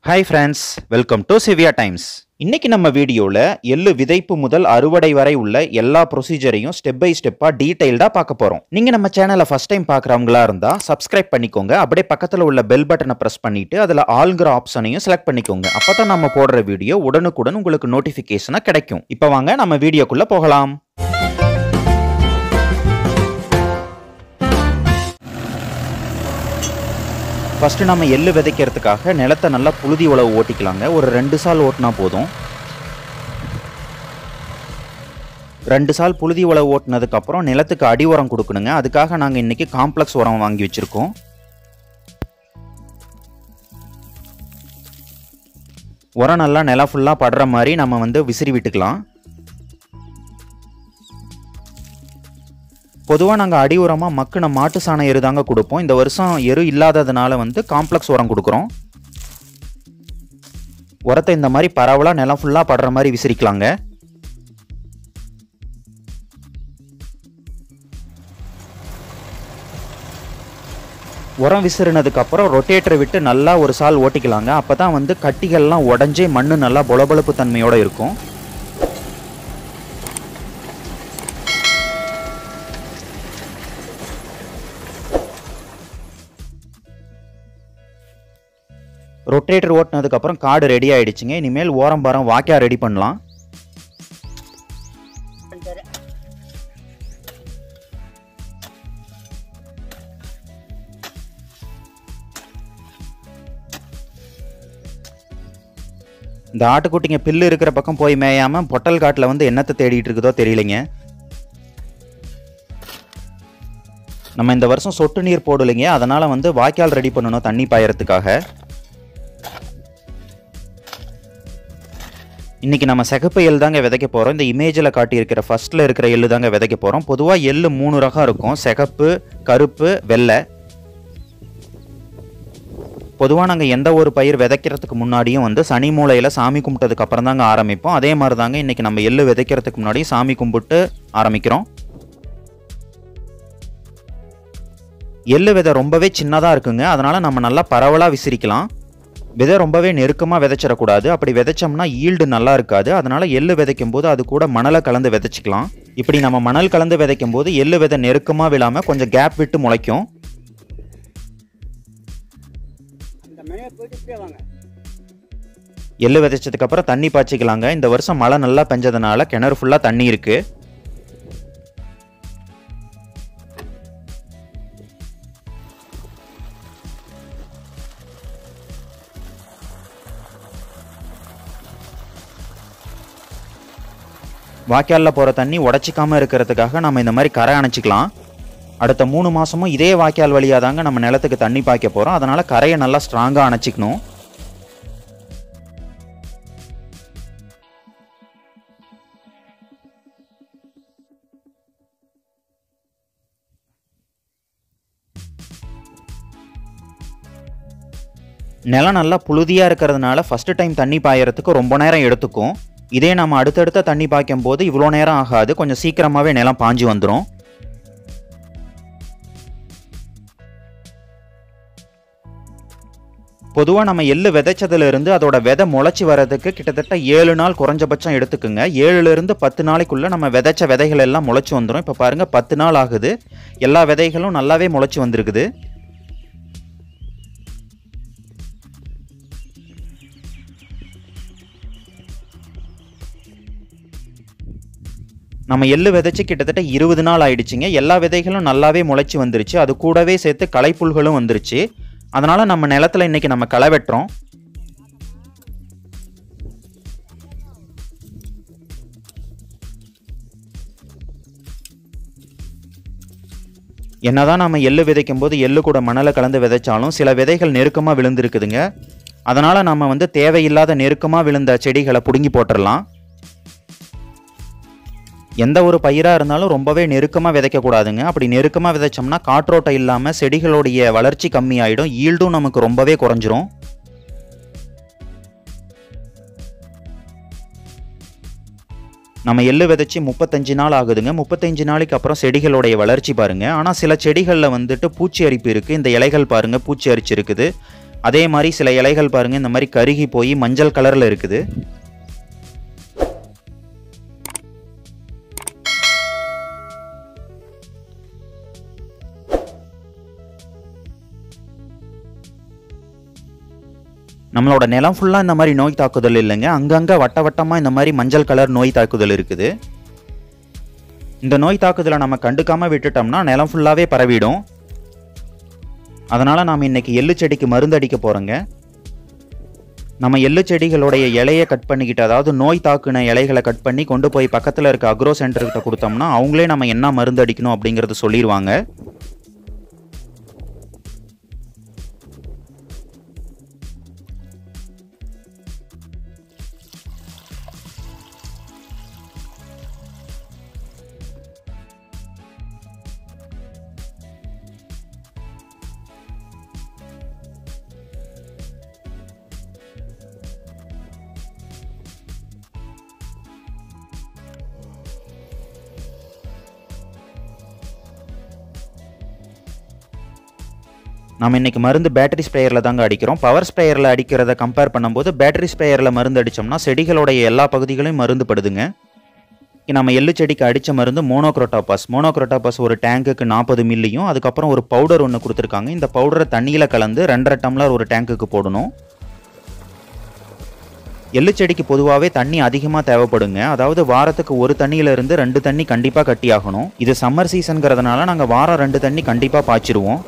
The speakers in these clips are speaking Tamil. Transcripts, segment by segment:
Hi friends, welcome to Shivya Times. இன்னைக்கு நம்ம வீடியோல எள்ளு விதைப்பு முதல் அறுவடை வரை உள்ள எல்லா ப்ரொசீஜரையும் ஸ்டெப் பை ஸ்டெப்பா டீடைல்டா பார்க்க போறோம். நீங்க நம்ம சேனலை ஃபர்ஸ்ட் டைம் பார்க்கறவங்களா இருந்தா சப்ஸ்கிரைப் பண்ணிக்கோங்க. அப்படியே பக்கத்துல உள்ள பெல் பட்டனை பிரஸ் பண்ணிட்டு அதுல ஆல்ங்கிற ஆப்ஷனையும் செலக்ட் பண்ணிக்கோங்க. அப்பதான் நம்ம போடுற வீடியோ உடனுக்குடன் உங்களுக்கு நோட்டிபிகேஷனா கிடைக்கும். இப்போ வாங்க நம்ம வீடியோக்குள்ள போகலாம். ஃபர்ஸ்ட் நம்ம எள்ளு விதைக்கிறதுக்காக நிலத்தை நல்லா புழுதி உழவு ஓட்டிக்கலாங்க. ஒரு 2 சால் ஓட்டினா போதும். 2 சால் புழுதி உழவு ஓட்டினதுக்கப்புறம் நிலத்துக்கு அடி உரம் கொடுக்கணுங்க. அதுக்காக நாங்கள் இன்னைக்கு காம்ப்ளெக்ஸ் உரம் வாங்கி வச்சுருக்கோம். உரம் நல்லா நிலம் ஃபுல்லாக படுற மாதிரி நம்ம விசிறி விட்டுக்கலாம். பொதுவாக நாங்கள் அடி உரமாக மக்குன மாட்டு சாண எரு தாங்க கொடுப்போம். இந்த வருஷம் எரு இல்லாததுனால காம்ப்ளெக்ஸ் உரம் கொடுக்குறோம். உரத்தை இந்த மாதிரி பரவலாக நிலம் ஃபுல்லாக படுற மாதிரி விசிறிக்கலாங்க. உரம் விசிறினதுக்கப்புறம் ரொட்டேட்டரை விட்டு நல்லா ஒரு சால் ஓட்டிக்கலாங்க. அப்போ தான் கட்டிகள்லாம் உடஞ்சி மண் நல்லா பொலபொலப்பு தன்மையோடு இருக்கும். ரொட்டேட்டர் ஓட்டினதுக்கப்புறம் காடு ரெடி ஆகிடுச்சுங்க. இனிமேல் ஓரம் பாரம் வாக்கியா ரெடி பண்ணலாம். இந்த ஆட்டுக்குட்டிங்க பில்லு இருக்கிற பக்கம் போய் மேயாம பொட்டல் காட்டில் என்னத்தை தேடிட்டு இருக்குதோ தெரியலைங்க. நம்ம இந்த வருஷம் சொட்டு நீர் போடலைங்க. அதனால வாய்க்கால் ரெடி பண்ணணும் தண்ணி பாயறதுக்காக. இன்னைக்கு நம்ம சிகப்பு எள்ளு தாங்க விதைக்க போகிறோம். இந்த இமேஜில் காட்டியிருக்கிற ஃபர்ஸ்ட்டில் இருக்கிற எள்ளு தாங்க விதைக்க போகிறோம். பொதுவாக எள்ளு 3 ரகம் இருக்கும்: சிகப்பு, கருப்பு, வெள்ளை. பொதுவாக நாங்கள் எந்த ஒரு பயிர் விதைக்கிறதுக்கு முன்னாடியும் சனி மூலையில் சாமி கும்பிட்டதுக்கு அப்புறம் தாங்க ஆரம்பிப்போம். அதே மாதிரி தாங்க இன்றைக்கி நம்ம எள்ளு விதைக்கிறதுக்கு முன்னாடி சாமி கும்பிட்டு ஆரம்பிக்கிறோம். எள்ளு விதை ரொம்பவே சின்னதாக இருக்குங்க. அதனால் நம்ம நல்லா பரவலாக விசிறிக்கலாம். விதை ரொம்பவே நெருக்கமாக விதைச்சிடக்கூடாது. அப்படி விதைச்சோம்னா ஈல்டு நல்லா இருக்காது. அதனால் எள்ளு விதைக்கும் போது அது கூட மணலை கலந்து விதைச்சிக்கலாம். இப்படி நம்ம மணல் கலந்து விதைக்கும் போது எள்ளு விதை நெருக்கமாக விழாமல் கொஞ்சம் கேப் விட்டு முளைக்கும். எள்ளு விதைச்சதுக்கப்புறம் தண்ணி பாய்ச்சிக்கலாங்க. இந்த வருஷம் மழை நல்லா பெஞ்சதுனால கிணறு ஃபுல்லாக தண்ணி இருக்குது. வாய்க்காலில் போகிற தண்ணி உடச்சிக்காமல் இருக்கிறதுக்காக நம்ம இந்த மாதிரி கரை அணைச்சிக்கலாம். அடுத்த 3 மாதமும் இதே வாய்க்கால் வழியாக தாங்க நம்ம நிலத்துக்கு தண்ணி பாய்க்க போகிறோம். அதனால் கரையை நல்லா ஸ்ட்ராங்காக அணைச்சிக்கணும். நிலம் நல்லா புழுதியாக இருக்கிறதுனால ஃபஸ்ட்டு டைம் தண்ணி பாயறதுக்கு ரொம்ப நேரம் எடுத்துக்கும். இதே நம்ம அடுத்தடுத்த தண்ணி பாய்க்கும் போது இவ்வளோ நேரம் ஆகாது. கொஞ்சம் சீக்கிரமாகவே நிலம் பாஞ்சு வந்துடும். பொதுவாக நம்ம எள்ளு விதைச்சதுலேருந்து அதோட விதை முளைச்சி வர்றதுக்கு கிட்டத்தட்ட 7 நாள் குறைஞ்சபட்சம் எடுத்துக்குங்க. 7லேருந்து 10 நாளைக்குள்ளே நம்ம விதைச்ச விதைகள் எல்லாம் முளைச்சி வந்துடும். இப்போ பாருங்கள் 10 நாள் ஆகுது. எல்லா விதைகளும் நல்லாவே முளைச்சி வந்துருக்குது. நம்ம எள்ளு விதைச்சு கிட்டத்தட்ட 20 நாள் ஆயிடுச்சுங்க. எல்லா விதைகளும் நல்லாவே முளைச்சி வந்துருச்சு. அது கூடவே சேர்த்து களைப்புல்களும் வந்துருச்சு. அதனால நம்ம நிலத்துல இன்னைக்கு நம்ம களை வெட்டுறோம். என்னதான் நம்ம எள்ளு விதைக்கும் போது எள்ளு கூட மணலை கலந்து விதைச்சாலும் சில விதைகள் நெருக்கமாக விழுந்துருக்குதுங்க. அதனால நம்ம தேவையில்லாத நெருக்கமாக விழுந்த செடிகளை பிடுங்கி போட்டுடலாம். எந்த ஒரு பயிராக இருந்தாலும் ரொம்பவே நெருக்கமாக விதைக்கக்கூடாதுங்க. அப்படி நெருக்கமாக விதைச்சோம்னா காற்றோட்டம் இல்லாமல் செடிகளுடைய வளர்ச்சி கம்மியாயிடும். ஈல்டும் நமக்கு ரொம்பவே குறைஞ்சிரும். நம்ம எள்ளு விதைச்சி 35 நாள் ஆகுதுங்க. 35 நாளைக்கு அப்புறம் செடிகளுடைய வளர்ச்சி பாருங்க. ஆனால் சில செடிகளில் வந்துட்டு பூச்சி அரிப்பு இருக்குது. இந்த இலைகள் பாருங்க பூச்சி அரிச்சு இருக்குது. அதே மாதிரி சில இலைகள் பாருங்க இந்த மாதிரி கருகி போய் மஞ்சள் கலர்ல இருக்குது. நம்மளோட நிலம் ஃபுல்லா இந்த மாதிரி நோய் தாக்குதல் இல்லைங்க, அங்கங்க வட்ட வட்டமா இந்த மாதிரி மஞ்சள் கலர் நோய் தாக்குதல் இருக்குது. இந்த நோய் தாக்குதலை நம்ம கண்டுக்காம விட்டுட்டோம்னா நிலம் ஃபுல்லாவே பரவிடும். அதனால நாம இன்னைக்கு எள்ளு செடிக்கு மருந்து அடிக்க போறோங்க. நம்ம எள்ளு செடிகளுடைய இலையை கட் பண்ணிக்கிட்டு, அதாவது நோய் தாக்குன இலைகளை கட் பண்ணி கொண்டு போய் பக்கத்தில் இருக்க அக்ரோ சென்டர்கிட்ட கொடுத்தோம்னா அவங்களே நம்ம என்ன மருந்து அடிக்கணும் அப்படிங்கறது சொல்லிடுவாங்க. நம்ம இன்னைக்கு மருந்து பேட்டரி ஸ்ப்ரேயரில் தாங்க அடிக்கிறோம். பவர் ஸ்ப்ரேயரில் அடிக்கிறத கம்பேர் பண்ணும்போது பேட்டரி ஸ்ப்ரேயரில் மருந்து அடித்தோம்னா செடிகளுடைய எல்லா பகுதிகளையும் மருந்து படுதுங்க. நம்ம எள்ளு செடிக்கு அடித்த மருந்து மோனோக்ரோட்டாபாஸ் ஒரு டேங்குக்கு 40 மில்லியும், அதுக்கப்புறம் ஒரு பவுடர் ஒன்று கொடுத்துருக்காங்க. இந்த பவுடரை தண்ணியில் கலந்து 2.5 டம்ளர் ஒரு டேங்குக்கு போடணும். எள்ளு செடிக்கு பொதுவாகவே தண்ணி அதிகமாக தேவைப்படுங்க. அதாவது வாரத்துக்கு ஒரு தண்ணியிலிருந்து 2 தண்ணி கண்டிப்பாக கட்டி ஆகணும். இது சம்மர் சீசனுங்கிறதுனால நாங்கள் வாரம் 2 தண்ணி கண்டிப்பாக பாய்ச்சிருவோம்.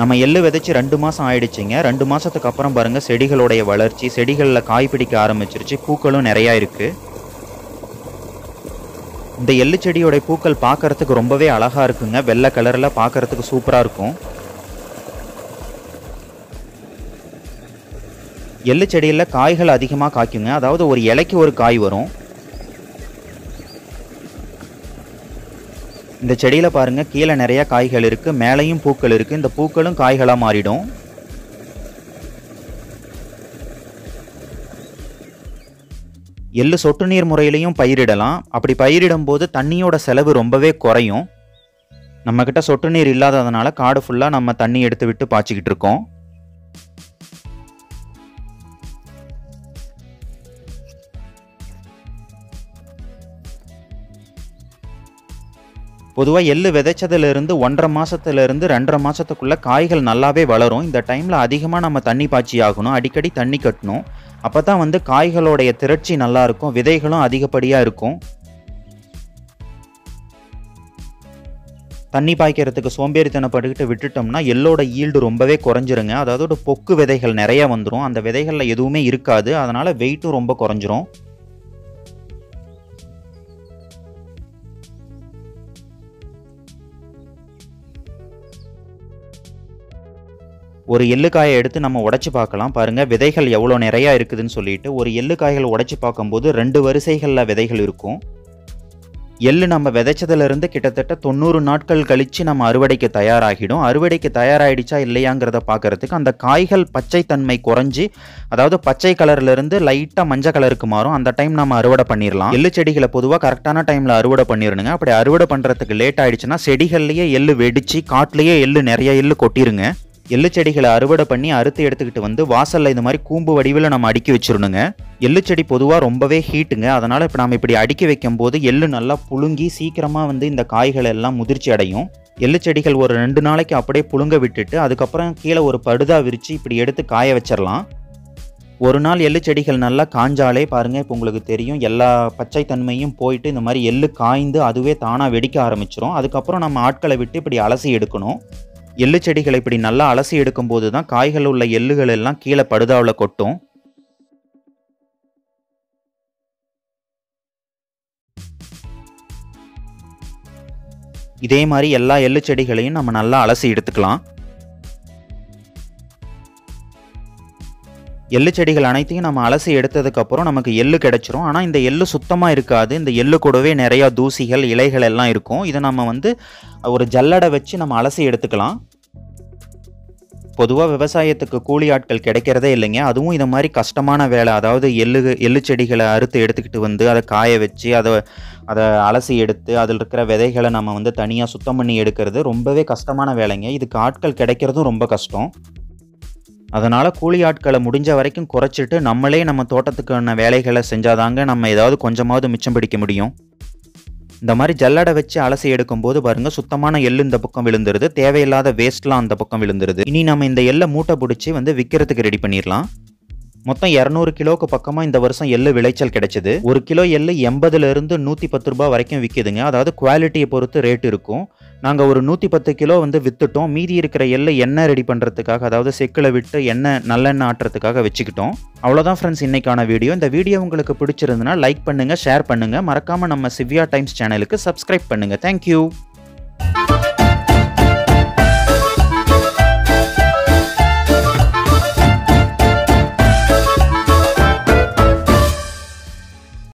நம்ம எள்ளு விதைச்சு 2 மாதம் ஆயிடுச்சுங்க. 2 மாதத்துக்கு அப்புறம் பாருங்கள் செடிகளுடைய வளர்ச்சி, செடிகளில் காய் பிடிக்க ஆரம்பிச்சிருச்சு, பூக்களும் நிறையா இருக்குது. இந்த எள்ளு செடியோடைய பூக்கள் பார்க்கறதுக்கு ரொம்பவே அழகாக இருக்குங்க. வெள்ளை கலரில் பார்க்கறதுக்கு சூப்பராக இருக்கும். எள்ளு செடியில் காய்கள் அதிகமாக காய்க்குங்க. அதாவது ஒரு இலைக்கு ஒரு காய் வரும். இந்த செடியில் பாருங்கள் கீழே நிறையா காய்கள் இருக்குது, மேலேயும் பூக்கள் இருக்குது. இந்த பூக்களும் காய்களாக மாறிடும். எள்ளு சொட்டு நீர் முறையிலையும் பயிரிடலாம். அப்படி பயிரிடும் போது தண்ணியோட செலவு ரொம்பவே குறையும். நம்மக்கிட்ட சொட்டு நீர் இல்லாததுனால காடு ஃபுல்லாக நம்ம தண்ணி எடுத்து விட்டு பாய்ச்சிக்கிட்டு இருக்கோம். பொதுவாக எள்ளு விதைச்சதுலேருந்து 1.5 மாதத்துலேருந்து 2.5 மாதத்துக்குள்ளே காய்கள் நல்லாவே வளரும். இந்த டைமில் அதிகமாக நம்ம தண்ணி பாய்ச்சி ஆகணும், அடிக்கடி தண்ணி கட்டணும். அப்போ தான் காய்களோடைய திரட்சி நல்லாயிருக்கும், விதைகளும் அதிகப்படியாக இருக்கும். தண்ணி பாய்க்கிறதுக்கு சோம்பேறித்தனப்பட்டுக்கிட்டு விட்டுட்டோம்னா எள்ளோட ஈல்டு ரொம்பவே குறைஞ்சிருங்க. அதாவது பொக்கு விதைகள் நிறையா வந்துடும், அந்த விதைகளில் எதுவுமே இருக்காது. அதனால் வெயிட்டும் ரொம்ப குறைஞ்சிரும். ஒரு எள்ளுக்காயை எடுத்து நம்ம உடைச்சி பார்க்கலாம். பாருங்கள் விதைகள் எவ்வளோ நிறையா இருக்குதுன்னு சொல்லிட்டு. ஒரு எள்ளுக்காய்கள் உடைச்சி பார்க்கும்போது 2 வரிசைகளில் விதைகள் இருக்கும். எள்ளு நம்ம விதைச்சதுலேருந்து கிட்டத்தட்ட 90 நாட்கள் கழித்து நம்ம அறுவடைக்கு தயாராகிடும். அறுவடைக்கு தயாராகிடுச்சா இல்லையாங்கிறத பார்க்குறதுக்கு அந்த காய்கள் பச்சை தன்மை குறைஞ்சி, அதாவது பச்சை கலர்லேருந்து லைட்டாக மஞ்சள் கலருக்கு மாறும். அந்த டைம் நம்ம அறுவடை பண்ணிடலாம். எள்ளு செடிகளை பொதுவாக கரெக்டான டைமில் அறுவடை பண்ணிடணுங்க. அப்படி அறுவடை பண்ணுறதுக்கு லேட் ஆகிடுச்சுன்னா செடிகள்லேயே எள்ளு வெடித்து காட்டிலேயே எள்ளு நிறைய எள்ளு கொட்டிருங்க. எள்ளு செடிகளை அறுவடை பண்ணி அறுத்து எடுத்துக்கிட்டு வாசலில் இந்த மாதிரி கூம்பு வடிவில் நம்ம அடுக்கி வச்சிடணுங்க. எள்ளு செடி பொதுவாக ரொம்பவே ஹீட்டுங்க. அதனால் இப்போ நம்ம இப்படி அடுக்கி வைக்கும் போது எள்ளு நல்லா புழுங்கி சீக்கிரமாக இந்த காய்கள் எல்லாம் முதிர்ச்சி அடையும். எள்ளு செடிகள் ஒரு 2 நாளைக்கு அப்படியே புழுங்க விட்டுட்டு அதுக்கப்புறம் கீழே ஒரு படுதா விரித்து இப்படி எடுத்து காய வச்சிடலாம். ஒரு நாள் எள்ளு செடிகள் நல்லா காஞ்சாலே பாருங்கள், இப்போ உங்களுக்கு தெரியும் எல்லா பச்சை தன்மையும் போயிட்டு இந்த மாதிரி எள்ளு காய்ந்து அதுவே தானாக வெடிக்க ஆரம்பிச்சிடும். அதுக்கப்புறம் நம்ம ஆட்களை விட்டு இப்படி அலசி எடுக்கணும். எள்ளு செடிகளை இப்படி நல்லா அலசி எடுக்கும்போது தான் காய்கள் உள்ள எள்ளுகள் எல்லாம் கீழே படுதாவில் கொட்டும். இதே மாதிரி எல்லா எள்ளு செடிகளையும் நம்ம நல்லா அலசி எடுத்துக்கலாம். எள்ளு செடிகள் அனைத்தையும் நம்ம அலசி எடுத்ததுக்கப்புறம் நமக்கு எள்ளு கிடைச்சிரும். ஆனால் இந்த எள்ளு சுத்தமாக இருக்காது. இந்த எள்ளு கூடவே நிறையா தூசிகள் இலைகள் எல்லாம் இருக்கும். இதை நம்ம ஒரு ஜல்லடை வச்சு நம்ம அலசி எடுத்துக்கலாம். பொதுவா விவசாயத்துக்கு கூலி ஆட்கள் கிடைக்கிறதே இல்லைங்க. அதுவும் இந்த மாதிரி கஷ்டமான வேலை. அதாவது எள்ளு செடிகளை அறுத்து எடுத்துக்கிட்டு வந்து அதை காய வச்சு அதை அலசி எடுத்து அதில் இருக்கிற விதைகளை நம்ம வந்து தனியாக சுத்தம் பண்ணி எடுக்கிறது ரொம்பவே கஷ்டமான வேலைங்க. இதுக்கு ஆட்கள் கிடைக்கிறதும் ரொம்ப கஷ்டம். அதனால் கூலி ஆட்களை முடிஞ்ச வரைக்கும் குறைச்சிட்டு நம்மளே நம்ம தோட்டத்துக்கான வேலைகளை செஞ்சாதாங்க நம்ம ஏதாவது கொஞ்சமாவது மிச்சம் பிடிக்க முடியும். இந்த மாதிரி ஜல்லடை வச்சு அலசி எடுக்கும்போது பாருங்க, சுத்தமான எள்ளு இந்த பக்கம் விழுந்துருது, தேவையில்லாத வேஸ்ட்லாம் அந்த பக்கம் விழுந்துருது. இனி நம்ம இந்த எள்ளை மூட்டை பிடிச்சி வந்து விற்கிறதுக்கு ரெடி பண்ணிடலாம். மொத்தம் 200 கிலோவுக்கு பக்கமாக இந்த வருஷம் எள்ளு விளைச்சல் கிடைச்சது. 1 கிலோ எள்ளு 80லேருந்து 110 ரூபாய் வரைக்கும் விற்கிதுங்க. அதாவது குவாலிட்டியை பொறுத்து ரேட் இருக்கும். நாங்கள் ஒரு 110 கிலோ வந்து விற்றுட்டோம். மீதி இருக்கிற எள்ளு எண்ணெய் ரெடி பண்ணுறதுக்காக, அதாவது செக்கில் விட்டு நல்லெண்ணெய் ஆட்டுறதுக்காக வச்சுக்கிட்டோம். அவ்வளோதான் ஃப்ரெண்ட்ஸ் இன்னைக்கான வீடியோ. இந்த வீடியோ உங்களுக்கு பிடிச்சிருந்துன்னா லைக் பண்ணுங்கள், ஷேர் பண்ணுங்கள். மறக்காமல் நம்ம சிவ்யா டைம்ஸ் சேனலுக்கு சப்ஸ்கிரைப் பண்ணுங்கள். தேங்க்யூ.